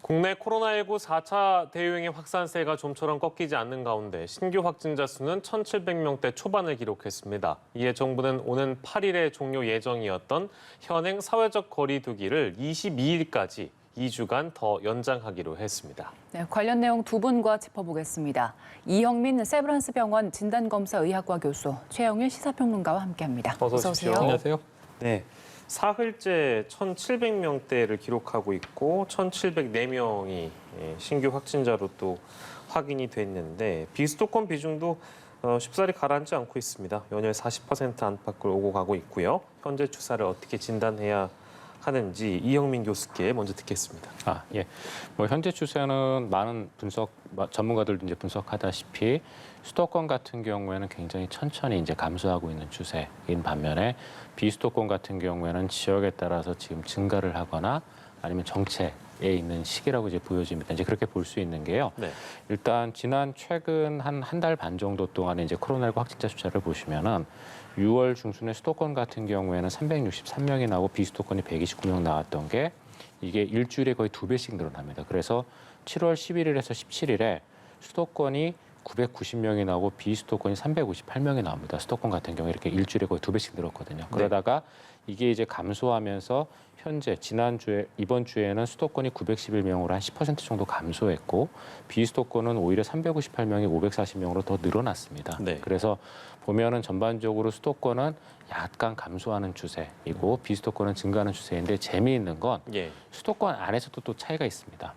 국내 코로나19 4차 대유행의 확산세가 좀처럼 꺾이지 않는 가운데 신규 확진자 수는 1,700명대 초반을 기록했습니다. 이에 정부는 오는 8일에 종료 예정이었던 현행 사회적 거리 두기를 22일까지 2주간 더 연장하기로 했습니다. 네, 관련 내용 두 분과 짚어보겠습니다. 이형민 세브란스병원 진단검사의학과 교수, 최영일 시사평론가와 함께합니다. 어서 오십시오. 안녕하세요. 네, 사흘째 1,700명대를 기록하고 있고 1,704명이 신규 확진자로 또 확인이 됐는데 비수도권 비중도 쉽사리 가라앉지 않고 있습니다. 연일 40% 안팎을 오고 가고 있고요. 현재 추세를 어떻게 진단해야 하는지 이형민 교수께 먼저 듣겠습니다. 예. 현재 추세는 많은 전문가들도 이제 분석하다시피 수도권 같은 경우에는 굉장히 천천히 이제 감소하고 있는 추세인 반면에 비수도권 같은 경우에는 지역에 따라서 지금 증가를 하거나 아니면 정체에 있는 시기라고 이제 보여집니다. 이제 그렇게 볼 수 있는 게요. 네. 일단 최근 한 달 반 정도 동안에 이제 코로나19 확진자 숫자를 보시면은 6월 중순에 수도권 같은 경우에는 363명이 나오고 비수도권이 129명 나왔던 게 이게 일주일에 거의 2배씩 늘어납니다. 그래서 7월 11일에서 17일에 수도권이 990명이 나오고 비수도권이 358명이 나옵니다. 수도권 같은 경우에 이렇게 일주일에 거의 2배씩 늘었거든요. 그러다가 이게 이제 감소하면서 현재 이번 주에는 수도권이 911명으로 한 10% 정도 감소했고 비수도권은 오히려 358명이 540명으로 더 늘어났습니다. 네. 그래서 보면은 전반적으로 수도권은 약간 감소하는 추세이고 비수도권은 증가하는 추세인데 재미있는 건 수도권 안에서도 또 차이가 있습니다.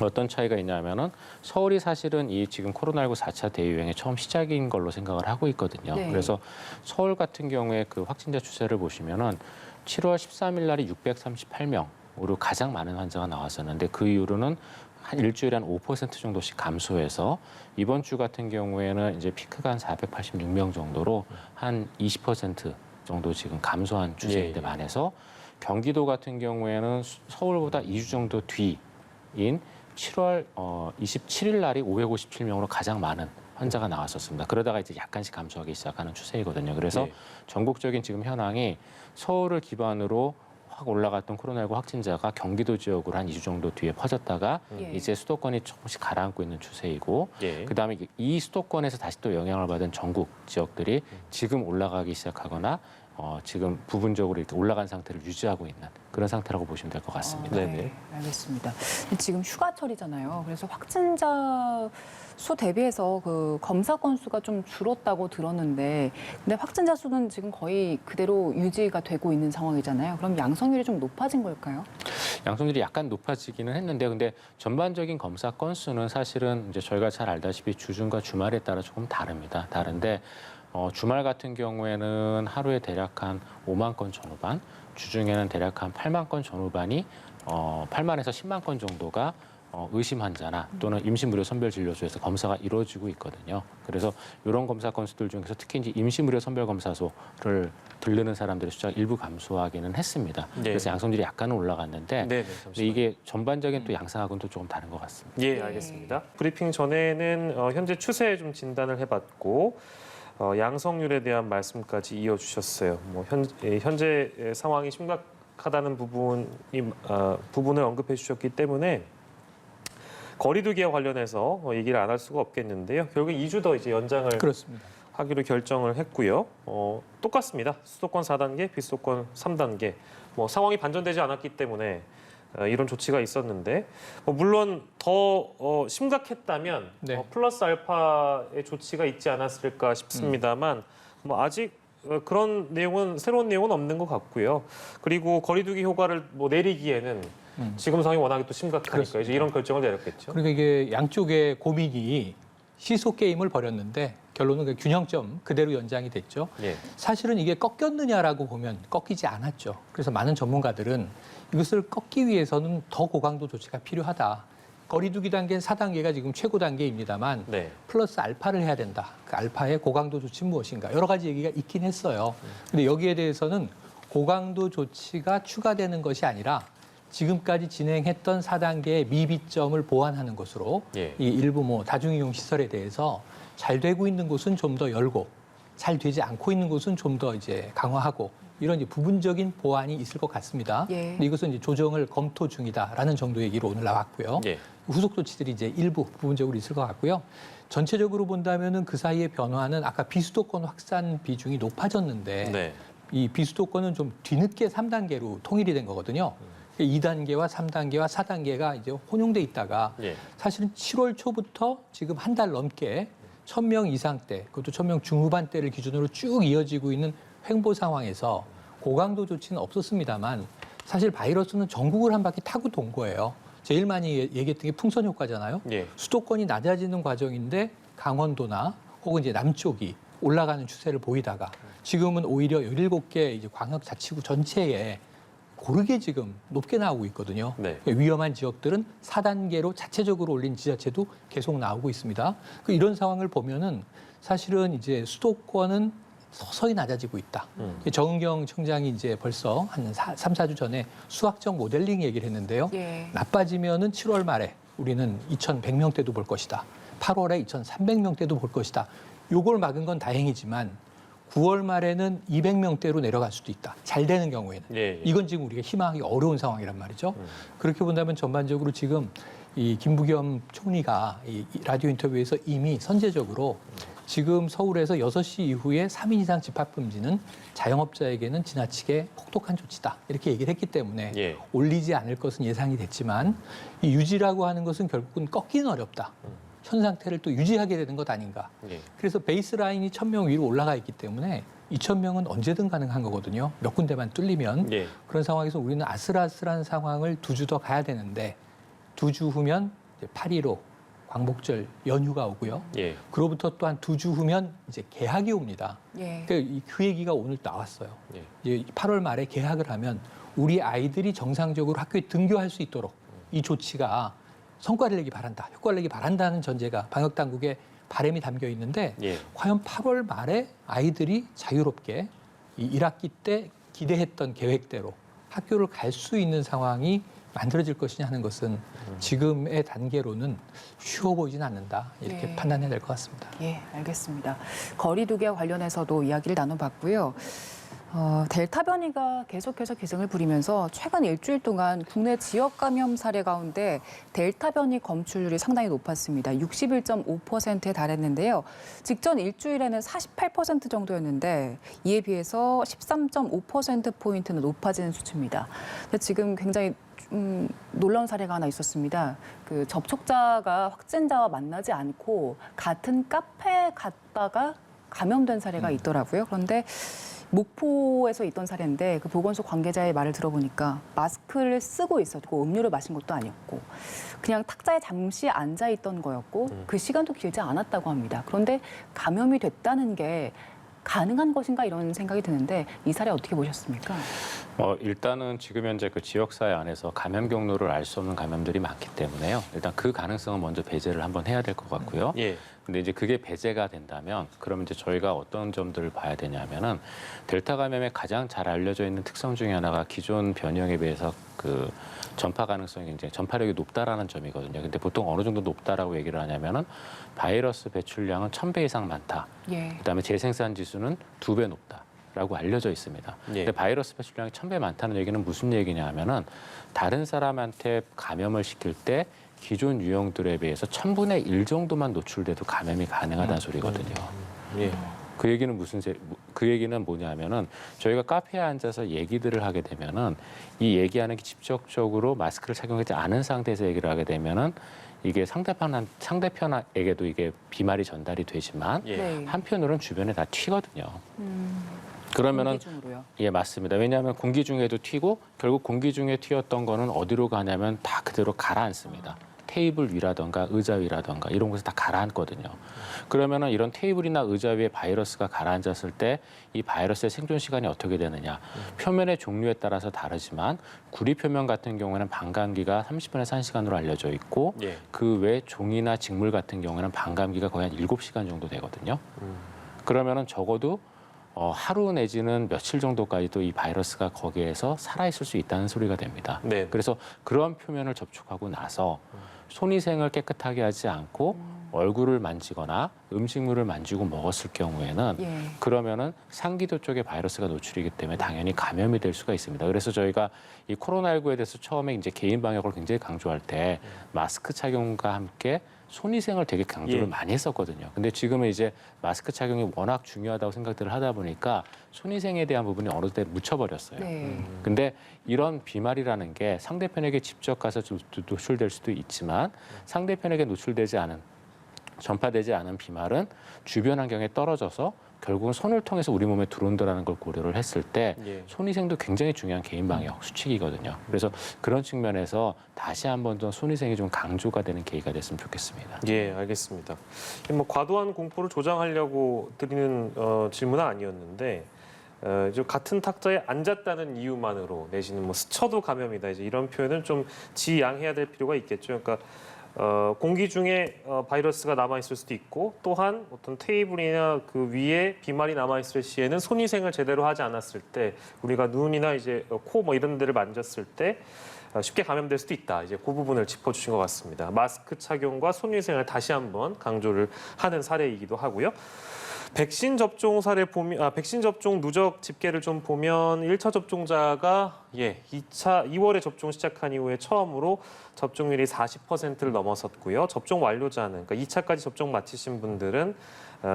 어떤 차이가 있냐면은 서울이 사실은 이 지금 코로나19 4차 대유행의 처음 시작인 걸로 생각을 하고 있거든요. 네. 그래서 서울 같은 경우에 그 확진자 추세를 보시면은 7월 13일 날이 638명으로 가장 많은 환자가 나왔었는데 그 이후로는 한 일주일에 한 5% 정도씩 감소해서 이번 주 같은 경우에는 이제 피크가 한 486명 정도로 한 20% 정도 지금 감소한 추세인데 반해서 경기도 같은 경우에는 서울보다 2주 정도 뒤인 7월 27일 날이 557명으로 가장 많은 환자가 나왔었습니다. 그러다가 이제 약간씩 감소하기 시작하는 추세이거든요. 그래서 전국적인 지금 현황이 서울을 기반으로 확 올라갔던 코로나19 확진자가 경기도 지역으로 한 2주 정도 뒤에 퍼졌다가 이제 수도권이 조금씩 가라앉고 있는 추세이고 그다음에 이 수도권에서 다시 또 영향을 받은 전국 지역들이 지금 올라가기 시작하거나 지금 부분적으로 이렇게 올라간 상태를 유지하고 있는 그런 상태라고 보시면 될 것 같습니다. 네, 알겠습니다. 지금 휴가철이잖아요. 그래서 확진자 수 대비해서 그 검사 건수가 좀 줄었다고 들었는데 근데 확진자 수는 지금 거의 그대로 유지가 되고 있는 상황이잖아요. 그럼 양성률이 좀 높아진 걸까요? 양성률이 약간 높아지기는 했는데 근데 전반적인 검사 건수는 사실은 이제 저희가 잘 알다시피 주중과 주말에 따라 조금 다릅니다. 다른데 주말 같은 경우에는 하루에 대략 한 5만 건 전후반, 주중에는 대략 한 8만 건 전후반이 8만에서 10만 건 정도가 의심 환자나 또는 임시무료 선별진료소에서 검사가 이루어지고 있거든요. 그래서 이런 검사 건수들 중에서 특히 이제 임시무료 선별검사소를 들르는 사람들의 숫자가 일부 감소하기는 했습니다. 그래서 양성률이 약간은 올라갔는데 이게 전반적인 또 양상하고는 또 조금 다른 것 같습니다. 예, 알겠습니다. 브리핑 전에는 현재 추세 좀 진단을 해봤고 양성률에 대한 말씀까지 이어주셨어요. 현재 상황이 심각하다는 부분을 언급해 주셨기 때문에 거리두기와 관련해서 얘기를 안 할 수가 없겠는데요. 결국 2주 더 이제 연장을 하기로 결정을 했고요. 똑같습니다. 수도권 4단계, 비수도권 3단계. 상황이 반전되지 않았기 때문에 이런 조치가 있었는데 물론 더 심각했다면 플러스 알파의 조치가 있지 않았을까 싶습니다만 아직 그런 새로운 내용은 없는 것 같고요. 그리고 거리두기 효과를 내리기에는 지금 상황이 워낙에 또 심각하니까 이제 이런 결정을 내렸겠죠. 그러니까 이게 양쪽의 고민이 시소 게임을 벌였는데 결론은 그 균형점 그대로 연장이 됐죠. 사실은 이게 꺾였느냐라고 보면 꺾이지 않았죠. 그래서 많은 전문가들은 이것을 꺾기 위해서는 더 고강도 조치가 필요하다. 거리두기 단계는 4단계가 지금 최고 단계입니다만 플러스 알파를 해야 된다. 그 알파의 고강도 조치는 무엇인가. 여러 가지 얘기가 있긴 했어요. 근데 여기에 대해서는 고강도 조치가 추가되는 것이 아니라 지금까지 진행했던 4단계의 미비점을 보완하는 것으로 이 일부 다중이용 시설에 대해서 잘 되고 있는 곳은 좀 더 열고 잘 되지 않고 있는 곳은 좀 더 이제 강화하고 이런 이제 부분적인 보완이 있을 것 같습니다. 예. 근데 이것은 이제 조정을 검토 중이다라는 정도의 얘기로 오늘 나왔고요. 예. 후속 조치들이 이제 일부 부분적으로 있을 것 같고요. 전체적으로 본다면은 그 사이의 변화는 아까 비수도권 확산 비중이 높아졌는데 네. 이 비수도권은 좀 뒤늦게 3단계로 통일이 된 거거든요. 2단계와 3단계와 4단계가 이제 혼용돼 있다가 예. 사실은 7월 초부터 지금 한 달 넘게 1,000명 이상대, 그것도 1,000명 중후반대를 기준으로 쭉 이어지고 있는 횡보 상황에서 고강도 조치는 없었습니다만 사실 바이러스는 전국을 한 바퀴 타고 돈 거예요. 제일 많이 얘기했던 게 풍선 효과잖아요. 예. 수도권이 낮아지는 과정인데 강원도나 혹은 이제 남쪽이 올라가는 추세를 보이다가 지금은 오히려 17개 이제 광역자치구 전체에 고르게 지금 높게 나오고 있거든요. 네. 위험한 지역들은 4단계로 자체적으로 올린 지자체도 계속 나오고 있습니다. 이런 상황을 보면은 사실은 이제 수도권은 서서히 낮아지고 있다. 정은경 청장이 이제 벌써 한 3, 4주 전에 수학적 모델링 얘기를 했는데요. 예. 나빠지면은 7월 말에 우리는 2,100명대도 볼 것이다. 8월에 2,300명대도 볼 것이다. 요걸 막은 건 다행이지만 9월 말에는 200명대로 내려갈 수도 있다. 잘 되는 경우에는. 예, 예. 이건 지금 우리가 희망하기 어려운 상황이란 말이죠. 그렇게 본다면 전반적으로 지금 이 김부겸 총리가 이 라디오 인터뷰에서 이미 선제적으로 지금 서울에서 6시 이후에 3인 이상 집합금지는 자영업자에게는 지나치게 혹독한 조치다. 이렇게 얘기를 했기 때문에 예. 올리지 않을 것은 예상이 됐지만 이 유지라고 하는 것은 결국은 꺾기는 어렵다. 현 상태를 또 유지하게 되는 것 아닌가. 예. 그래서 베이스라인이 1,000명 위로 올라가 있기 때문에 2,000명은 언제든 가능한 거거든요. 몇 군데만 뚫리면. 예. 그런 상황에서 우리는 아슬아슬한 상황을 2주 더 가야 되는데 2주 후면 8.15 광복절 연휴가 오고요. 예. 그로부터 또 한 2주 후면 이제 개학이 옵니다. 예. 그 얘기가 오늘 나왔어요. 예. 이제 8월 말에 개학을 하면 우리 아이들이 정상적으로 학교에 등교할 수 있도록 이 조치가 성과를 내기 바란다, 효과를 내기 바란다는 전제가 방역 당국의 바람이 담겨 있는데 예. 과연 8월 말에 아이들이 자유롭게 이 1학기 때 기대했던 계획대로 학교를 갈 수 있는 상황이 만들어질 것이냐 하는 것은 지금의 단계로는 쉬워 보이진 않는다. 이렇게 네. 판단해야 될 것 같습니다. 예, 알겠습니다. 거리 두기와 관련해서도 이야기를 나눠봤고요. 델타 변이가 계속해서 기승을 부리면서 최근 일주일 동안 국내 지역 감염 사례 가운데 델타 변이 검출률이 상당히 높았습니다. 61.5%에 달했는데요. 직전 일주일에는 48% 정도였는데 이에 비해서 13.5%포인트는 높아진 수치입니다. 근데 지금 굉장히 놀라운 사례가 하나 있었습니다. 그 접촉자가 확진자와 만나지 않고 같은 카페에 갔다가 감염된 사례가 있더라고요. 그런데 목포에서 있던 사례인데 그 보건소 관계자의 말을 들어보니까 마스크를 쓰고 있었고 음료를 마신 것도 아니었고 그냥 탁자에 잠시 앉아 있던 거였고 그 시간도 길지 않았다고 합니다. 그런데 감염이 됐다는 게 가능한 것인가 이런 생각이 드는데 이 사례 어떻게 보셨습니까? 일단은 지금 현재 그 지역사회 안에서 감염 경로를 알 수 없는 감염들이 많기 때문에요. 일단 그 가능성은 먼저 배제를 한번 해야 될 것 같고요. 예. 근데 이제 그게 배제가 된다면 그러면 이제 저희가 어떤 점들을 봐야 되냐면은 델타 감염의 가장 잘 알려져 있는 특성 중에 하나가 기존 변형에 비해서 그 전파 가능성이 굉장히 전파력이 높다라는 점이거든요. 근데 보통 어느 정도 높다라고 얘기를 하냐면은 바이러스 배출량은 1,000배 이상 많다. 예. 그다음에 재생산 지수는 2배 높다라고 알려져 있습니다. 예. 근데 바이러스 배출량이 1,000배 많다는 얘기는 무슨 얘기냐 하면은 다른 사람한테 감염을 시킬 때 기존 유형들에 비해서 1,000분의 1 정도만 노출돼도 감염이 가능하다는 소리거든요. 예. 그 얘기는 그 얘기는 뭐냐면은 저희가 카페에 앉아서 얘기들을 하게 되면은 이 얘기하는 게 직접적으로 마스크를 착용하지 않은 상태에서 얘기를 하게 되면은 이게 상대편에게도 이게 비말이 전달이 되지만 예. 네. 한편으로는 주변에 다 튀거든요. 그러면은 공기 중으로요. 예, 맞습니다. 왜냐하면 공기 중에도 튀고 결국 공기 중에 튀었던 거는 어디로 가냐면 다 그대로 가라앉습니다. 테이블 위라던가 의자 위라던가 이런 곳에 다 가라앉거든요. 그러면은 이런 테이블이나 의자 위에 바이러스가 가라앉았을 때 이 바이러스의 생존 시간이 어떻게 되느냐. 표면의 종류에 따라서 다르지만 구리 표면 같은 경우에는 반감기가 30분에서 1시간으로 알려져 있고 예. 그 외 종이나 직물 같은 경우에는 반감기가 거의 한 7시간 정도 되거든요. 그러면은 적어도 하루 내지는 며칠 정도까지도 이 바이러스가 거기에서 살아있을 수 있다는 소리가 됩니다. 네. 그래서 그런 표면을 접촉하고 나서 손위생을 깨끗하게 하지 않고 얼굴을 만지거나 음식물을 만지고 먹었을 경우에는 예. 그러면은 상기도 쪽에 바이러스가 노출이기 때문에 당연히 감염이 될 수가 있습니다. 그래서 저희가 이 코로나19에 대해서 처음에 이제 개인 방역을 굉장히 강조할 때 마스크 착용과 함께 손위생을 되게 강조를 예. 많이 했었거든요. 근데 지금은 이제 마스크 착용이 워낙 중요하다고 생각들을 하다 보니까 손위생에 대한 부분이 어느 때 묻혀버렸어요. 네. 근데 이런 비말이라는 게 상대편에게 직접 가서 좀 노출될 수도 있지만 상대편에게 노출되지 않은 전파되지 않은 비말은 주변 환경에 떨어져서 결국은 손을 통해서 우리 몸에 들어온다는 걸 고려를 했을 때 예. 손위생도 굉장히 중요한 개인 방역 수칙이거든요. 그래서 그런 측면에서 다시 한번 더 손위생이 좀 강조가 되는 계기가 됐으면 좋겠습니다. 예, 알겠습니다. 뭐 과도한 공포를 조장하려고 드리는 질문은 아니었는데 이제 같은 탁자에 앉았다는 이유만으로 내지는 뭐 스쳐도 감염이다 이제 이런 표현은 좀 지양해야 될 필요가 있겠죠. 그러니까 공기 중에 바이러스가 남아 있을 수도 있고 또한 어떤 테이블이나 그 위에 비말이 남아 있을 시에는 손위생을 제대로 하지 않았을 때 우리가 눈이나 이제 코 뭐 이런 데를 만졌을 때 쉽게 감염될 수도 있다. 이제 그 부분을 짚어주신 것 같습니다. 마스크 착용과 손위생을 다시 한번 강조를 하는 사례이기도 하고요. 백신 접종 사례 보면 백신 접종 누적 집계를 좀 보면 1차 접종자가 2월에 접종 시작한 이후에 처음으로 접종률이 40%를 넘어섰고요. 접종 완료자는 그러니까 2차까지 접종 마치신 분들은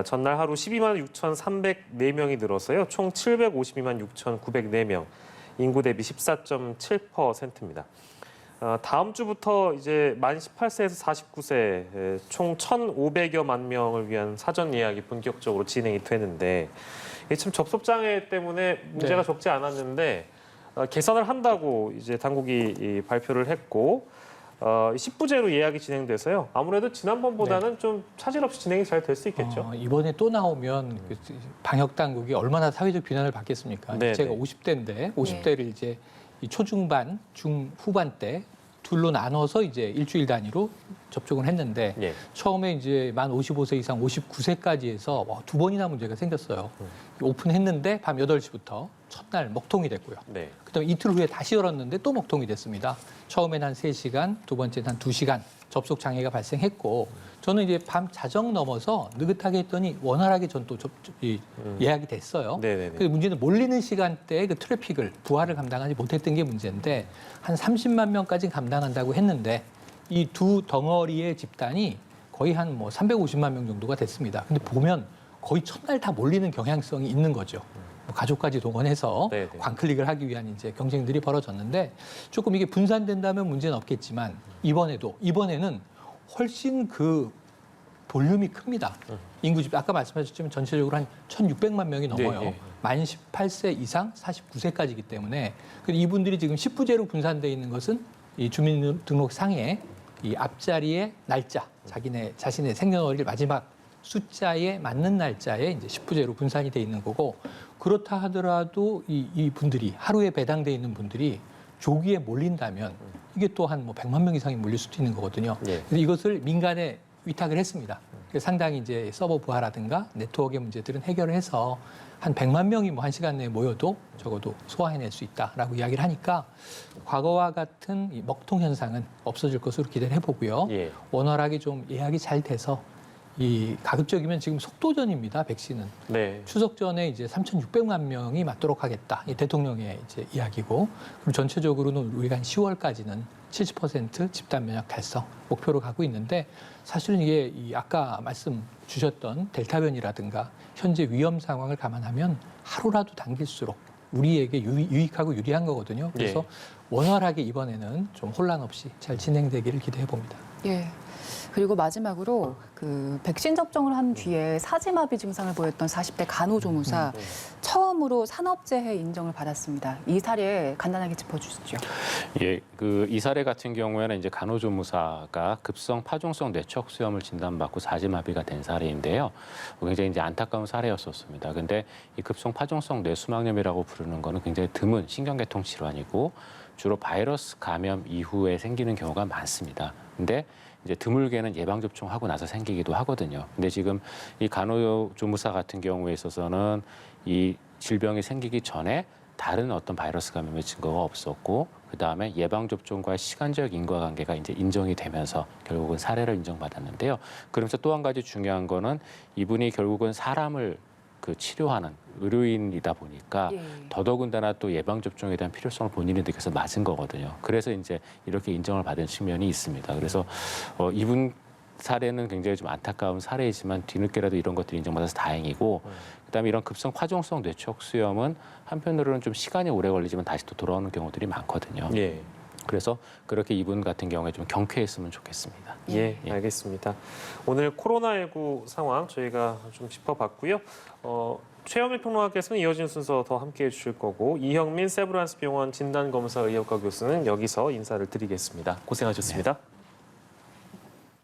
전날 하루 12만 6,304명이 늘어서요. 총 752만 6,904명. 인구 대비 14.7%입니다. 다음 주부터 이제 만 18세에서 49세 총 1,500여만 명을 위한 사전 예약이 본격적으로 진행이 되는데 이게 참 접속장애 때문에 문제가 네. 적지 않았는데 개선을 한다고 이제 당국이 발표를 했고 10부제로 예약이 진행돼서요. 아무래도 지난번보다는 좀 차질 없이 진행이 잘 될 수 있겠죠. 이번에 또 나오면 그 방역 당국이 얼마나 사회적 비난을 받겠습니까? 네, 제가 네. 50대인데 50대를 이제 이 초중반, 중후반 때 둘로 나눠서 이제 일주일 단위로 접종을 했는데 예. 처음에 이제 만 55세 이상 59세까지 해서 두 번이나 문제가 생겼어요. 오픈했는데 밤 8시부터 첫날 먹통이 됐고요. 네. 그다음에 이틀 후에 다시 열었는데 또 먹통이 됐습니다. 처음에는 한 3시간, 두 번째는 한 2시간 접속 장애가 발생했고 저는 이제 밤 자정 넘어서 느긋하게 했더니 원활하게 전 또 예약이 됐어요. 네네네. 그 문제는 몰리는 시간대에 그 트래픽을 부하를 감당하지 못했던 게 문제인데 한 30만 명까지 감당한다고 했는데 이 두 덩어리의 집단이 거의 한 뭐 350만 명 정도가 됐습니다. 근데 보면 거의 첫날 다 몰리는 경향성이 있는 거죠. 가족까지 동원해서 네네. 광클릭을 하기 위한 이제 경쟁들이 벌어졌는데 조금 이게 분산된다면 문제는 없겠지만 이번에는 훨씬 그 볼륨이 큽니다. 인구 집 아까 말씀하셨지만 전체적으로 한 1,600만 명이 넘어요. 네. 만 18세 이상 49세까지이기 때문에 근데 이분들이 지금 10부제로 분산되어 있는 것은 이 주민등록상에 이 앞자리에 날짜, 자신의 생년월일 마지막 숫자에 맞는 날짜에 이제 10부제로 분산이 돼 있는 거고 그렇다 하더라도 이 분들이 하루에 배당돼 있는 분들이 조기에 몰린다면 이게 또 한 뭐 100만 명 이상이 몰릴 수도 있는 거거든요. 예. 그래서 이것을 민간에 위탁을 했습니다. 그래서 상당히 이제 서버 부하라든가 네트워크의 문제들은 해결을 해서 한 100만 명이 뭐 1시간 내에 모여도 적어도 소화해낼 수 있다라고 이야기를 하니까 과거와 같은 이 먹통 현상은 없어질 것으로 기대를 해보고요. 예. 원활하게 좀 예약이 잘 돼서 이 가급적이면 지금 속도전입니다. 백신은. 네. 추석 전에 이제 3,600만 명이 맞도록 하겠다. 이 대통령의 이제 이야기고, 그리고 전체적으로는 우리가 한 10월까지는 70% 집단 면역 달성 목표로 가고 있는데 사실은 이게 이 아까 말씀 주셨던 델타 변이라든가 현재 위험 상황을 감안하면 하루라도 당길수록 우리에게 유익하고 유리한 거거든요. 그래서 원활하게 이번에는 좀 혼란 없이 잘 진행되기를 기대해 봅니다. 예. 그리고 마지막으로 그 백신 접종을 한 뒤에 사지마비 증상을 보였던 40대 간호조무사 처음으로 산업재해 인정을 받았습니다. 이 사례 간단하게 짚어주시죠. 예, 이 사례 같은 경우에는 이제 간호조무사가 급성 파종성 뇌척 수염을 진단받고 사지마비가 된 사례인데요. 굉장히 이제 안타까운 사례였었습니다. 근데 이 급성 파종성 뇌수막염이라고 부르는 거는 굉장히 드문 신경계통 질환이고 주로 바이러스 감염 이후에 생기는 경우가 많습니다. 근데 이제 드물게는 예방 접종하고 나서 생기기도 하거든요. 근데 지금 이 간호조무사 같은 경우에 있어서는 이 질병이 생기기 전에 다른 어떤 바이러스 감염의 증거가 없었고 그다음에 예방 접종과 시간적 인과관계가 이제 인정이 되면서 결국은 사례를 인정받았는데요. 그러면서 또 한 가지 중요한 거는 이분이 결국은 사람을 그 치료하는 의료인이다 보니까 예. 더더군다나 또 예방 접종에 대한 필요성을 본인이 느껴서 맞은 거거든요. 그래서 이제 이렇게 인정을 받은 측면이 있습니다. 그래서 이분 사례는 굉장히 좀 안타까운 사례이지만 뒤늦게라도 이런 것들이 인정받아서 다행이고 그다음에 이런 급성 파종성 뇌촉 수염은 한편으로는 좀 시간이 오래 걸리지만 다시 또 돌아오는 경우들이 많거든요. 예. 그래서 그렇게 이분 같은 경우에 좀 경쾌했으면 좋겠습니다. 예, 예. 알겠습니다. 오늘 코로나19 상황 저희가 좀 짚어봤고요. 최영일 평론가께서는 이어진 순서 더 함께해 주실 거고 이형민 세브란스 병원 진단검사의학과 교수는 여기서 인사를 드리겠습니다. 고생하셨습니다.